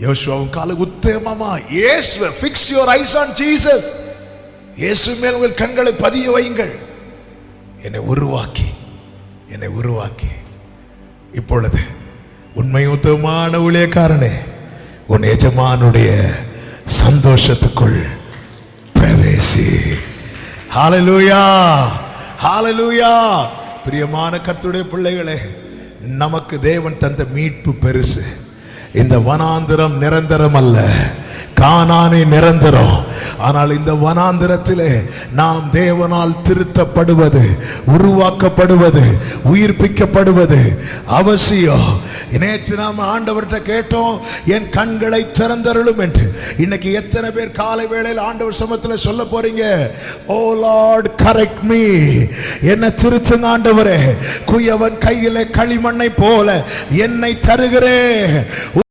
யோசுவாவின் கால உத்தமமா இயேசுவை fix your eyes on Jesus. இயேசு மேல் உங்கள் கண்களை பதிய வையுங்கள். என்னை உருவாக்கி இப்பொழுது உண்மை உத்தமமான ஊழியக்காரனே, உன் எஜமானுடைய சந்தோஷத்துக்குள் பிரவேசி. ஹல்லேலூயா, ஹல்லேலூயா. பிரியமான கர்த்தருடைய பிள்ளைகளே, நமக்கு தேவன் தந்த மீட்பு பெருசு. இந்த வனாந்திரம் நிரந்தரம் அல்ல, கானானே நிரந்தரம். ஆனால் இந்த வனாந்திரத்திலே நாம் தேவனால் திருத்தப்படுவது, உருவாக்கப்படுவது, உயிர்ப்பிக்கப்படுவது அவசியம். நேற்று நாம் ஆண்டவர்கிட்ட கேட்டோம், என் கண்களை திறந்தருளும் என்று. இன்னைக்கு எத்தனை பேர் காலை வேளையில் ஆண்டவர் சமூகத்தில் சொல்ல போறீங்க, ஓ லார்ட் கரெக்ட் மீ, என்ன திருத்துங்க ஆண்டவரே, குயவன் கையிலே களிமண்ணை போல என்னை தருகிறேன்.